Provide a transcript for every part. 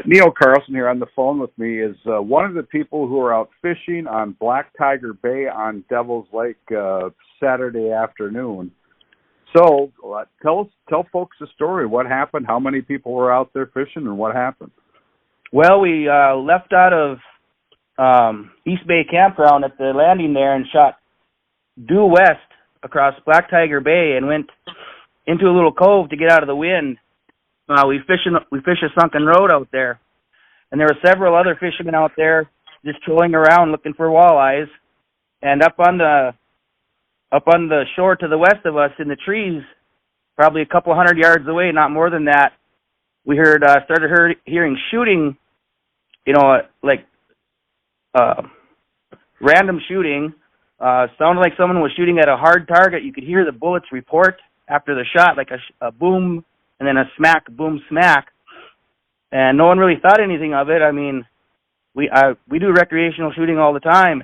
Neil Carlson here on the phone with me is one of the people who are out fishing on Black Tiger Bay on Devil's Lake Saturday afternoon. So tell folks the story. What happened? How many people were out there fishing, and what happened? Well, we left out of East Bay Campground at the landing there and shot due west across Black Tiger Bay and went into a little cove to get out of the wind. We fish a sunken road out there, and there were several other fishermen out there just trolling around looking for walleyes. And up on the shore to the west of us in the trees, probably a couple hundred yards away, not more than that, we started hearing shooting, random shooting. Sounded like someone was shooting at a hard target. You could hear the bullets report after the shot, like a boom and then a smack, boom, smack. And no one really thought anything of it. I mean, we do recreational shooting all the time.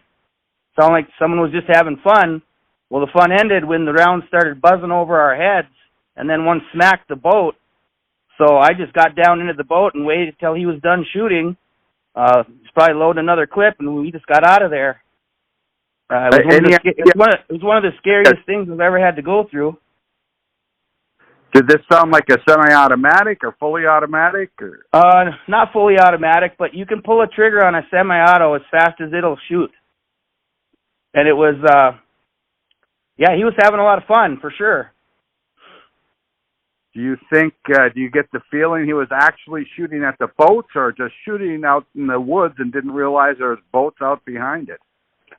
Sounded like someone was just having fun. Well, the fun ended when the rounds started buzzing over our heads, and then one smacked the boat. So I just got down into the boat and waited till he was done shooting. He's probably loading another clip, and we just got out of there. It was one of the scariest things I've ever had to go through. Did this sound like a semi-automatic or fully automatic? Or? Not fully automatic, but you can pull a trigger on a semi-auto as fast as it'll shoot. And it was, he was having a lot of fun, for sure. Do you think, do you get the feeling he was actually shooting at the boats or just shooting out in the woods and didn't realize there was boats out behind it?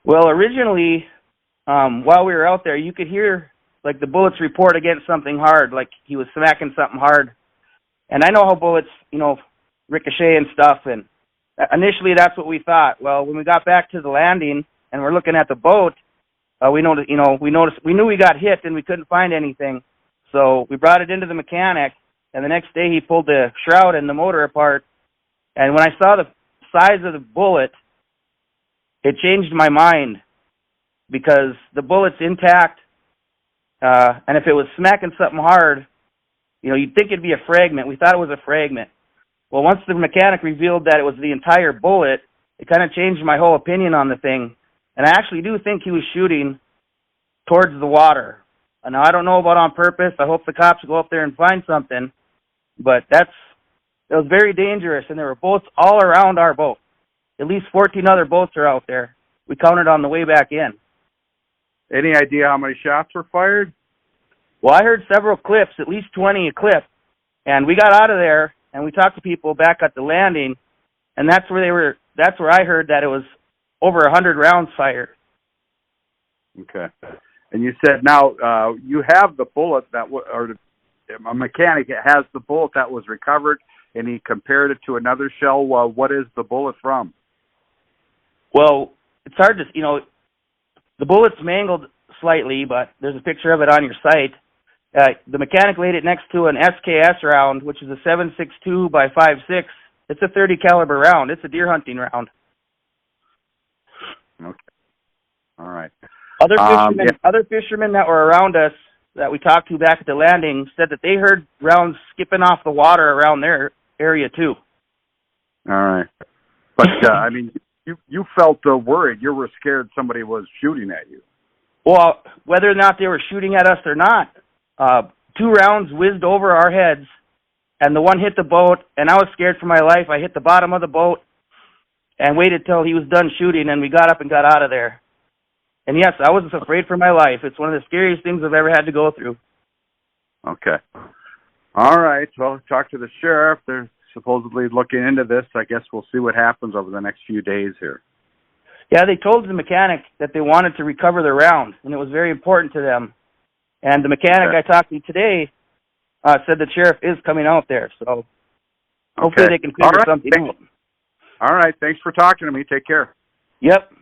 Well, originally, while we were out there, you could hear like the bullets report against something hard, like he was smacking something hard. And I know how bullets, ricochet and stuff, and initially that's what we thought. Well, when we got back to the landing and we're looking at the boat, we knew we got hit and we couldn't find anything. So we brought it into the mechanic, and the next day he pulled the shroud and the motor apart. And when I saw the size of the bullet, it changed my mind, because the bullet's intact. And if it was smacking something hard, you'd think it'd be a fragment. We thought it was a fragment. Well, once the mechanic revealed that it was the entire bullet, it kind of changed my whole opinion on the thing. And I actually do think he was shooting towards the water. Now, I don't know about on purpose. I hope the cops go up there and find something. But it was very dangerous, and there were boats all around our boat. At least 14 other boats are out there. We counted on the way back in. Any idea how many shots were fired? Well, I heard several clips, at least 20 a clip. And we got out of there, and we talked to people back at the landing, and that's where I heard that it was over 100 rounds fired. Okay. And you said now you have the bullet a mechanic has the bullet that was recovered, and he compared it to another shell. What is the bullet from? Well, it's hard to, the bullet's mangled slightly, but there's a picture of it on your site. The mechanic laid it next to an SKS round, which is a 7.62 by 5.6. It's a 30 caliber round. It's a deer hunting round. Okay. All right. Other fishermen that were around us that we talked to back at the landing said that they heard rounds skipping off the water around their area too. All right. But, you felt worried. You were scared somebody was shooting at you. Well, whether or not they were shooting at us or not, 2 rounds whizzed over our heads, and the one hit the boat, and I was scared for my life. I hit the bottom of the boat and waited till he was done shooting, and we got up and got out of there. And yes, I was afraid for my life. It's one of the scariest things I've ever had to go through. Okay. All right. Well, talk to the sheriff. They're supposedly looking into this. I guess we'll see what happens over the next few days here. Yeah, they told the mechanic that they wanted to recover the round, and it was very important to them. And the mechanic I talked to today said the sheriff is coming out there, so hopefully they can figure something out. All right. Thanks for talking to me. Take care. Yep.